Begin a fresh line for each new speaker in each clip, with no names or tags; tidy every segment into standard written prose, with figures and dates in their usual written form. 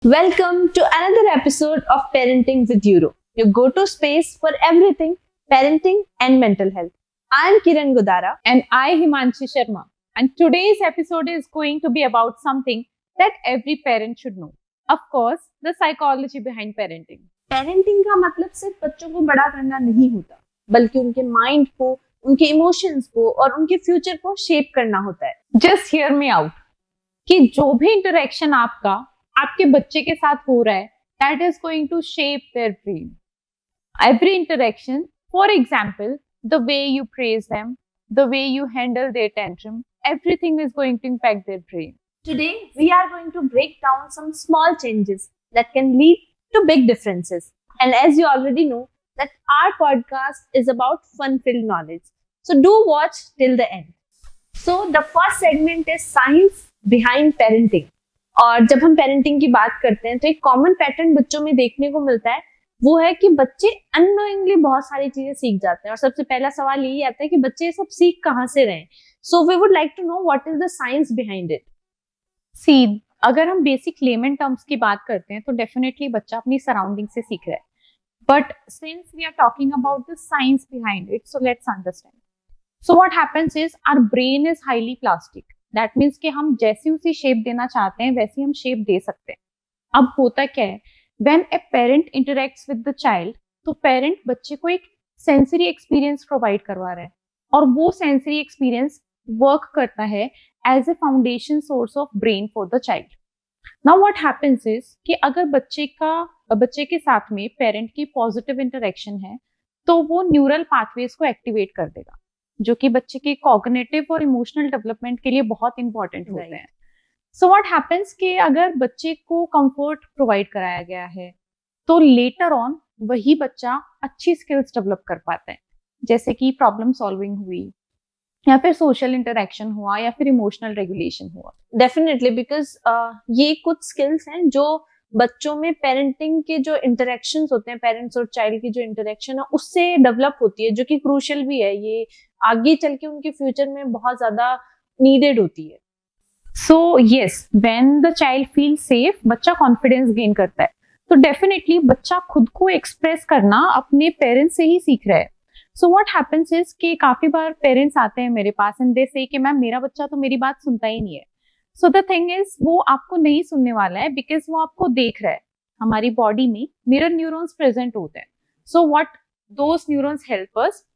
Welcome to another episode of Parenting with Euro, your go-to space for everything parenting and mental health. I am Kiran Godara.
And I, Himanshi Sharma. And today's episode is going to be about something that every parent should know. Of course, the psychology behind parenting.
Parenting का मतलब सिर्फ बच्चों को बड़ा करना नहीं होता, बल्कि उनके माइंड को, उनके इमोशंस को और उनके फ्यूचर को शेप करना होता है.
Just hear me out. कि जो भी इंटरेक्शन आपके बच्चे के साथ हो रहा है, that is going to shape their brain. Every interaction, for example, the way you praise them, the way you handle their tantrum, everything is going to impact their brain.
Today, we are going to break down some small changes that can lead to big differences. And as you already know, that our podcast is about fun-filled knowledge. So do watch till the end. So the first segment is science behind parenting. और जब हम parenting की बात करते हैं तो एक common pattern बच्चों में देखने को मिलता है, वो है कि बच्चे अननोइंगली बहुत सारी चीजें सीख जाते हैं. और सबसे पहला सवाल यही आता है कि बच्चे ये सब सीख कहाँ से रहे हैं. So we would like to know what is the science behind it.
See, अगर हम बेसिक लेमन टर्म्स की बात करते हैं तो डेफिनेटली बच्चा अपनी सराउंडिंग से सीख रहा है. But since we are talking about the science behind it, so let's understand. So what happens is our brain is highly plastic. That means कि हम जैसी उसी शेप देना चाहते हैं वैसी हम शेप दे सकते हैं. अब होता क्या है, when a parent interacts with the child, तो पेरेंट बच्चे को एक सेंसरी एक्सपीरियंस प्रोवाइड करवा रहा है और वो सेंसरी एक्सपीरियंस वर्क करता है as a foundation source of brain for the child. Now what happens is कि अगर बच्चे के साथ में पेरेंट की पॉजिटिव इंटरेक्शन है तो वो न्यूरल पाथवेज को एक्टिवेट कर देगा, जो कि बच्चे के कॉग्निटिव और इमोशनल डेवलपमेंट के लिए बहुत इंपॉर्टेंट होते हैं. सो व्हाट हैपेंस कि अगर बच्चे को कंफर्ट प्रोवाइड कराया गया है तो लेटर ऑन वही बच्चा अच्छी स्किल्स डेवलप कर पाता है, जैसे कि प्रॉब्लम सॉल्विंग हुई या फिर सोशल इंटरेक्शन हुआ या फिर इमोशनल रेगुलेशन हुआ.
डेफिनेटली, बिकॉज ये कुछ स्किल्स हैं जो बच्चों में पेरेंटिंग के जो इंटरेक्शंस होते हैं, पेरेंट्स और चाइल्ड की जो इंटरेक्शन है उससे डेवलप होती है, जो कि क्रूशियल भी है. ये आगे चल के उनके फ्यूचर में बहुत ज्यादा नीडेड होती है.
So yes, when the child feel safe, बच्चा कॉन्फिडेंस गेन करता है. तो डेफिनेटली बच्चा खुद को एक्सप्रेस करना अपने पेरेंट्स से ही सीख रहा है. सो व्हाट हैपेंस इज कि काफी बार पेरेंट्स आते हैं मेरे पास एंड दे से कि मैम मेरा बच्चा तो मेरी बात सुनता ही नहीं है. सो द थिंग इज, वो आपको नहीं सुनने वाला है बिकॉज वो आपको देख रहा है. हमारी बॉडी में मिरर न्यूरॉन्स प्रेजेंट होते हैं. So what those neurons help us,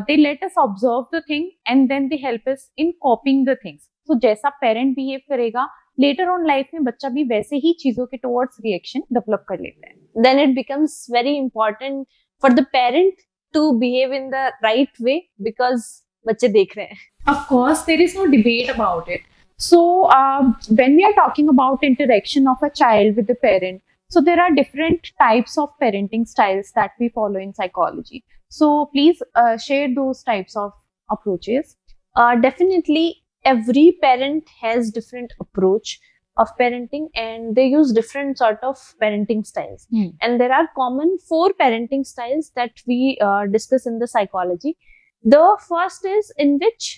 they let us observe the thing and then they help us in copying the things. So जैसा पेरेंट बिहेव करेगा लेटर ऑन लाइफ में बच्चा भी वैसे ही चीजों के टुवर्ड्स रिएक्शन डेवलप कर लेता है.
Then it becomes very important for the parent to behave in the right way because बच्चे देख रहे हैं.
Of course, there is no debate about it. So when we are talking about interaction of a child with the parent, so there are different types of parenting styles that we follow in psychology. So please share those types of approaches.
Definitely, every parent has different approach of parenting and they use different sort of parenting styles. And there are common 4 parenting styles that we discuss in the psychology. The first is in which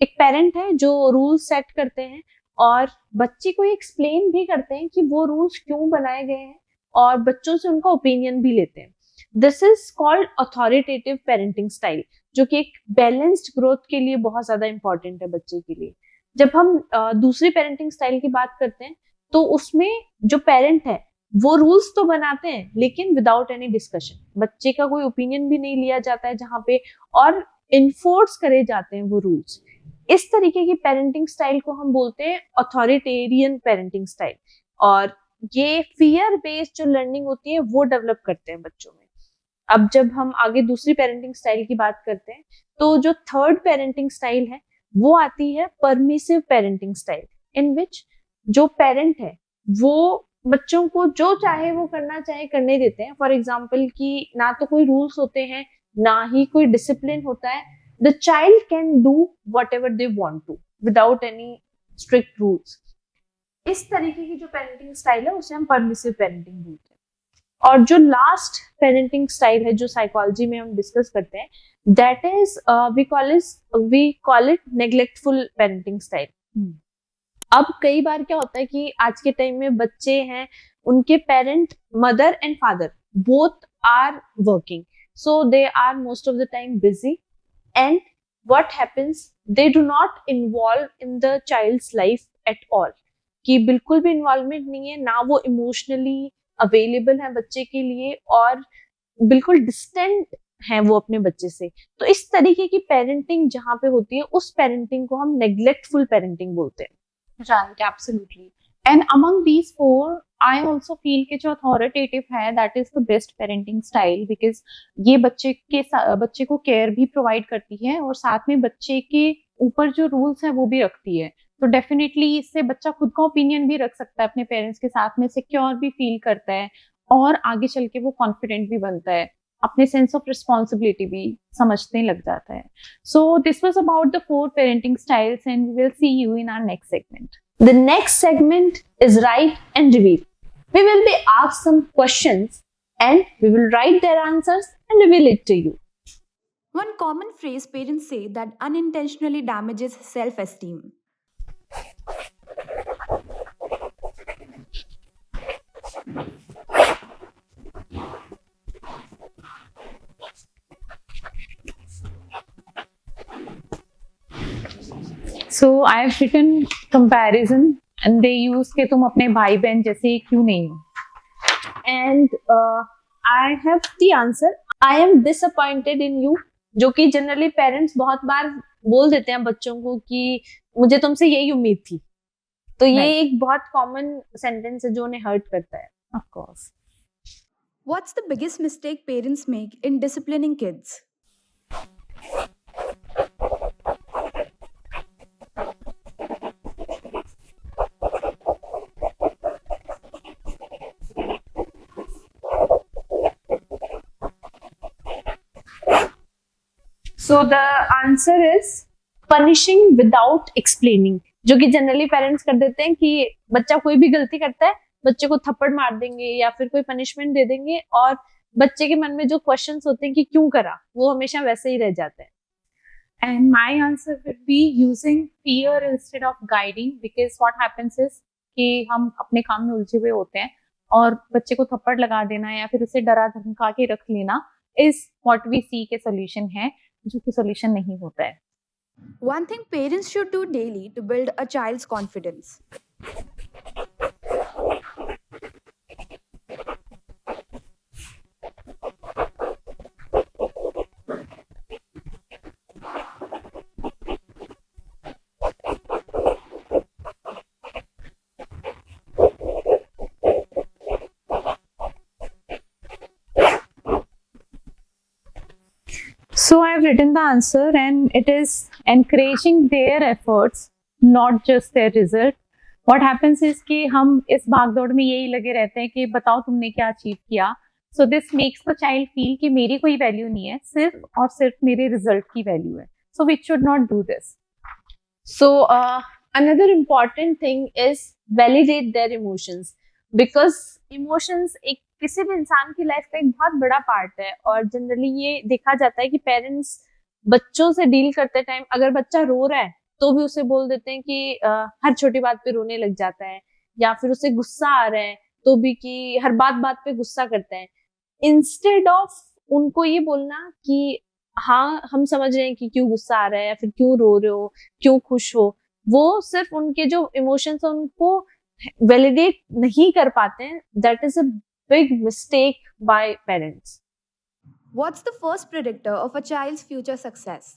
एक parent है जो rules set करते हैं और बच्चे को explain भी करते हैं कि वो रूल्स क्यों बनाए गए हैं और बच्चों से उनका ओपिनियन भी लेते हैं. This is called authoritative parenting style, जो कि एक बैलेंस्ड ग्रोथ के लिए बहुत ज्यादा इंपॉर्टेंट है बच्चे के लिए. जब हम दूसरी पेरेंटिंग स्टाइल की बात करते हैं तो उसमें जो पेरेंट है वो रूल्स तो बनाते हैं लेकिन विदाउट एनी डिस्कशन. बच्चे का कोई ओपिनियन भी नहीं लिया जाता है जहाँ पे, और इन्फोर्स करे जाते हैं वो रूल्स. इस तरीके की पेरेंटिंग स्टाइल को हम बोलते हैं अथॉरिटेरियन पेरेंटिंग स्टाइल. और ये फियर बेस्ड जो लर्निंग होती है वो डेवलप करते हैं बच्चों में. अब जब हम आगे दूसरी पेरेंटिंग स्टाइल की बात करते हैं तो जो थर्ड पेरेंटिंग स्टाइल है वो आती है परमिसिव पेरेंटिंग स्टाइल, इन विच जो पेरेंट है वो बच्चों को जो चाहे वो करना चाहे करने देते हैं. फॉर एग्जाम्पल कि ना तो कोई रूल्स होते हैं ना ही कोई डिसिप्लिन होता है. The child can do whatever they want to without any strict rules. इस तरीके की जो पेरेंटिंग स्टाइल है उसे हम परमिसिव पेरेंटिंग बोलते हैं. और जो लास्ट पेरेंटिंग स्टाइल है जो साइकोलॉजी में हम डिस्कस करते हैं, that is we call it neglectful parenting style. अब कई बार क्या होता है कि आज के टाइम में बच्चे हैं उनके parent, mother and father, both are working, so they are most of the time busy, and what happens, they do not involve in the child's life at all, कि बिल्कुल भी इन्वॉल्वमेंट नहीं है, ना वो इमोशनली अवेलेबल है बच्चे के लिए, और बिल्कुल डिस्टेंट है वो अपने बच्चे से। तो इस तरीके की पेरेंटिंग जहाँ पे होती है, उस पेरेंटिंग को हम नेग्लेक्टफुल पेरेंटिंग बोलते हैं।
Right, absolutely. And among these four, I also feel कि जो authoritative है, that is the best parenting style, because ये बच्चे को केयर भी प्रोवाइड करती है और साथ में बच्चे के ऊपर जो रूल्स है वो भी रखती है। तो डेफिनेटली इससे बच्चा खुद का ओपिनियन भी रख सकता है, अपने पेरेंट्स के साथ में सिक्योर भी फील करता है और आगे चल के वो कॉन्फिडेंट भी बनता है, अपने सेंस ऑफ रिस्पॉन्सिबिलिटी भी समझने लग जाता है। So this was about the 4 parenting styles and we will see you in our next segment.
The next segment is write and reveal. We will be asked some questions and we will write their answers and reveal it to you.
One common phrase parents say that unintentionally damages self-esteem.
So I have written comparison and they use कि तुम अपने भाई बहन जैसे क्यों नहीं हो।
And I have the answer. I am disappointed in you, जो कि जनरली पेरेंट्स बहुत बार बोल देते हैं बच्चों को कि मुझे तुमसे यही उम्मीद थी। तो ये
Right.
एक बहुत कॉमन सेंटेंस है जो उन्हें हर्ट करता है।
Of course.
What's the biggest mistake parents make in disciplining kids?
So the answer is punishing without explaining, जो कि जनरली पेरेंट्स कर देते हैं कि बच्चा कोई भी गलती करता है, बच्चे को थप्पड़ मार देंगे या फिर कोई पनिशमेंट दे देंगे, और बच्चे के मन में जो क्वेश्चंस होते हैं कि क्यों करा, वो हमेशा वैसे ही रह जाते हैं।
And my answer would be using fear instead of guiding, because what happens is कि हम अपने काम में उलझे हुए होते हैं और बच्चे को थप्पड़ लगा देना या फिर उसे डरा धमका के रख लेना is what we see के solution है, जो कि solution नहीं होता है।
One thing parents should do daily to build a child's confidence.
So I have written the answer and it is encouraging their efforts, not just their result. What happens is कि हम इस भागदौड़ में यही लगे रहते हैं कि बताओ तुमने क्या अचीव किया। So this makes the child feel कि मेरी कोई वैल्यू नहीं है, सिर्फ और सिर्फ मेरे रिजल्ट की वैल्यू है। So we should not do this.
So another important thing is validate their emotions, because emotions एक किसी भी इंसान की लाइफ का एक बहुत बड़ा पार्ट है, और जनरली ये देखा जाता है कि पेरेंट्स बच्चों से डील करते टाइम अगर बच्चा रो रहा है तो भी उसे बोल देते हैं कि हर छोटी बात पे रोने लग जाता है, या फिर उसे गुस्सा आ रहा है तो भी कि हर बात बात पे गुस्सा करते हैं, इंस्टेड ऑफ उनको ये बोलना कि हाँ हम समझ रहे हैं कि क्यों गुस्सा आ रहा है या फिर क्यों रो रहे हो, क्यों खुश हो। वो सिर्फ उनके जो इमोशंस है उनको वैलिडेट नहीं कर पाते हैं। That is a big mistake by parents.
What's the first predictor of a child's future success?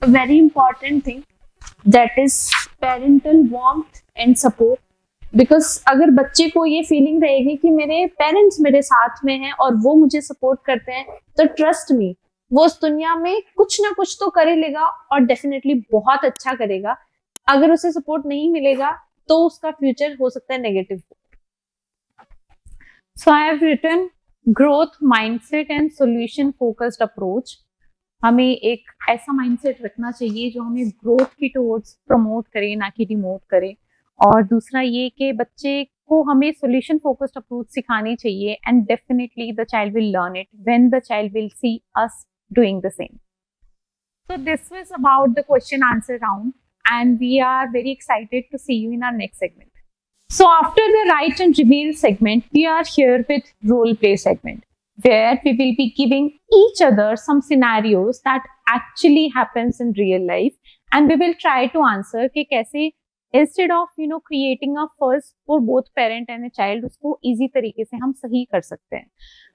A very important thing, that is parental warmth and support. Because अगर बच्चे को ये फीलिंग रहेगी कि मेरे पेरेंट्स मेरे साथ में हैं और वो मुझे सपोर्ट करते हैं, तो ट्रस्ट मी वो उस दुनिया में कुछ ना कुछ तो कर ही लेगा और डेफिनेटली बहुत अच्छा करेगा। अगर उसे सपोर्ट नहीं मिलेगा तो उसका फ्यूचर हो सकता है negative.
So I have written growth mindset and solution focused approach. हमें एक ऐसा माइंडसेट रखना चाहिए जो हमें ग्रोथ की टुवर्ड्स प्रमोट करे, ना कि डिमोट करे। और दूसरा ये कि बच्चे को हमें solution focused approach सिखानी चाहिए, and definitely the child will learn it when the child will see us doing the same. So this was about the question answer round, and we are very excited to see you in our next segment. So after the write and reveal segment, we are here with role play segment, where we will be giving each other some scenarios that actually happens in real life, and we will try to answer कि कैसे instead of creating a fuss for both parent and a child, उसको easy तरीके से हम सही कर सकते हैं.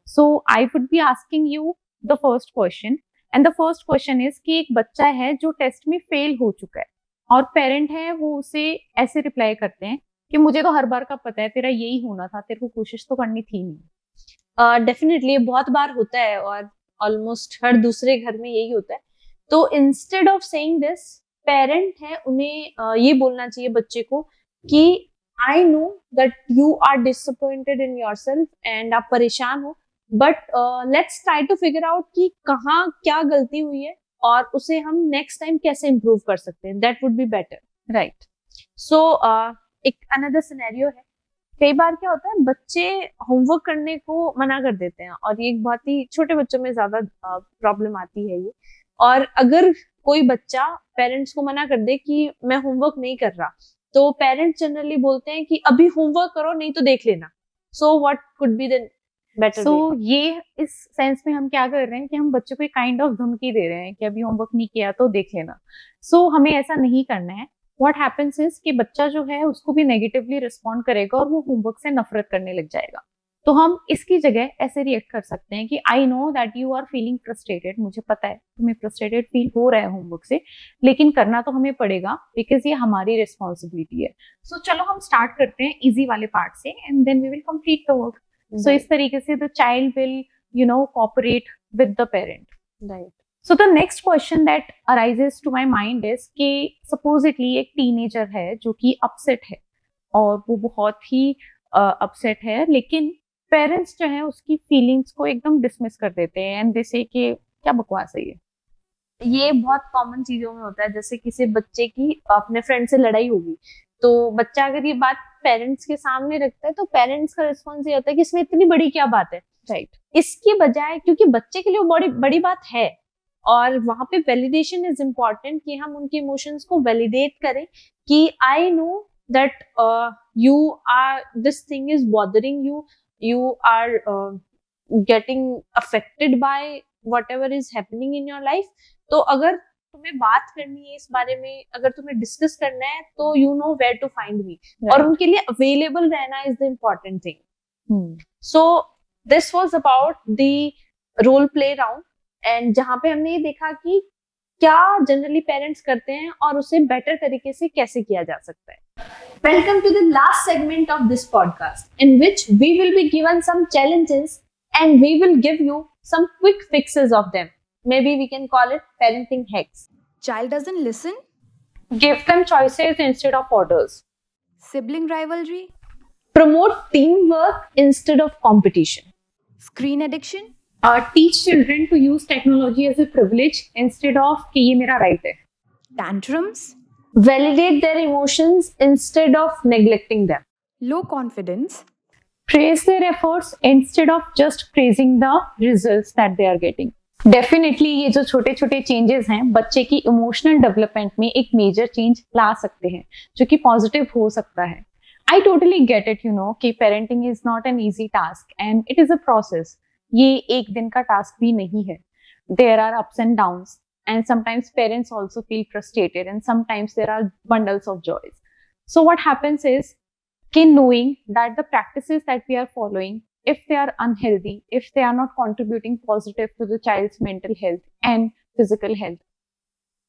So I would be asking you the first question, and the first question is कि एक बच्चा है जो टेस्ट में फेल हो चुका है और पेरेंट है वो उसे ऐसे रिप्लाई करते हैं कि मुझे तो हर बार का पता है, तेरा यही होना था, तेरे को कोशिश तो करनी थी नहीं.
डेफिनेटली बहुत बार होता है और ऑलमोस्ट हर दूसरे घर में यही होता है. तो instead of saying this, parent है उन्हें ये बोलना चाहिए बच्चे को कि I know that you are disappointed in yourself and आप परेशान हो, but let's try to figure out कि कहाँ क्या गलती हुई है और उसे हम नेक्स्ट टाइम कैसे इम्प्रूव कर सकते हैं. That would be better, right? So एक अनदर सिनेरियो है, कई बार क्या होता है बच्चे होमवर्क करने को मना कर देते हैं, और ये एक बहुत ही छोटे बच्चों में ज्यादा प्रॉब्लम आती है ये. और अगर कोई बच्चा पेरेंट्स को मना कर दे कि मैं होमवर्क नहीं कर रहा, तो पेरेंट्स जनरली बोलते हैं कि अभी होमवर्क करो नहीं तो देख लेना. So what could be the better?
So ये इस सेंस में हम क्या कर रहे हैं कि हम बच्चों को एक काइंड ऑफ धमकी दे रहे हैं कि अभी होमवर्क नहीं किया तो देख लेना. सो हमें ऐसा नहीं करना है. व्हाट हैपेंस इज कि बच्चा जो है उसको भी नेगेटिवली रिस्पॉन्ड करेगा और वो होमवर्क से नफरत करने लग जाएगा. तो हम इसकी जगह ऐसे रिएक्ट कर सकते हैं कि I know that you are feeling frustrated, मुझे पता है तुम्हें फ्रस्ट्रेटेड फील हो रहा है होमवर्क से, लेकिन करना तो हमें पड़ेगा बिकॉज ये हमारी रिस्पॉन्सिबिलिटी है. सो चलो हम स्टार्ट करते हैं इजी वाले पार्ट से, and then we will complete the work. So इस तरीके से the child will cooperate with the parent, right? So the next question that arises to my mind is कि supposedly एक teenager है जो कि upset है और वो बहुत ही upset है, लेकिन पेरेंट्स जो है उसकी फीलिंग्स को एकदम डिसमिस कर देते हैं एंड दे से कि क्या बकवास है ये.
ये बहुत कॉमन चीजों में होता है. जैसे किसी बच्चे की अपने फ्रेंड से लड़ाई होगी, तो बच्चा अगर ये बात पेरेंट्स के सामने रखता है तो पेरेंट्स का रिस्पॉन्स ये होता है कि इसमें इतनी बड़ी क्या बात है, राइट? इसके बजाय, क्योंकि बच्चे के लिए वो बड़ी बात है, और वहां पे वैलिडेशन इज इम्पोर्टेंट कि हम उनके इमोशंस को वैलिडेट करें कि I know that you are, this thing is bothering you, you are getting affected by whatever is happening in your life. तो अगर तुम्हें बात करनी है इस बारे में, अगर तुम्हें डिस्कस करना है, तो you know where to find me. Right. और उनके लिए अवेलेबल रहना is the important thing. So this was about the role play round, and जहाँ पे हमने ये देखा कि क्या जनरली पेरेंट्स करते हैं और उसे बेटर तरीके से कैसे किया जा सकता है. Welcome to the last segment of this podcast, in which we will be given some challenges and we will give you some quick fixes of them. Maybe we can call it parenting hacks.
Child doesn't listen?
Give them choices instead of orders.
Sibling rivalry?
Promote teamwork instead of competition.
Screen addiction?
Teach children to use technology as a privilege instead of कि ये मेरा right है.
Tantrums?
Validate their emotions instead of neglecting them.
Low confidence?
Praise their efforts instead of just praising the results that they are getting. Definitely ये जो छोटे छोटे changes हैं बच्चे की emotional development में एक major change ला सकते हैं जो कि positive हो सकता है. I totally get it, कि parenting is not an easy task and it is a process. ये एक दिन का task भी नहीं है. There are ups and downs. And sometimes parents also feel frustrated, and sometimes there are bundles of joys. So what happens is, knowing that the practices that we are following, if they are unhealthy, if they are not contributing positive to the child's mental health and physical health,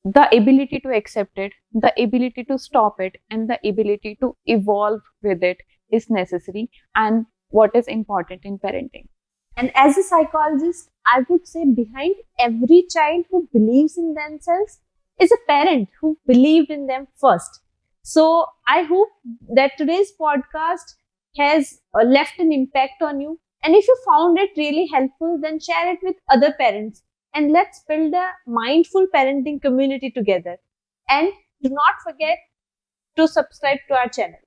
the ability to accept it, the ability to stop it, and the ability to evolve with it is necessary and what is important in parenting.
And as a psychologist, I would say behind every child who believes in themselves is a parent who believed in them first. So I hope that today's podcast has left an impact on you. And if you found it really helpful, then share it with other parents. And let's build a mindful parenting community together. And do not forget to subscribe to our channel.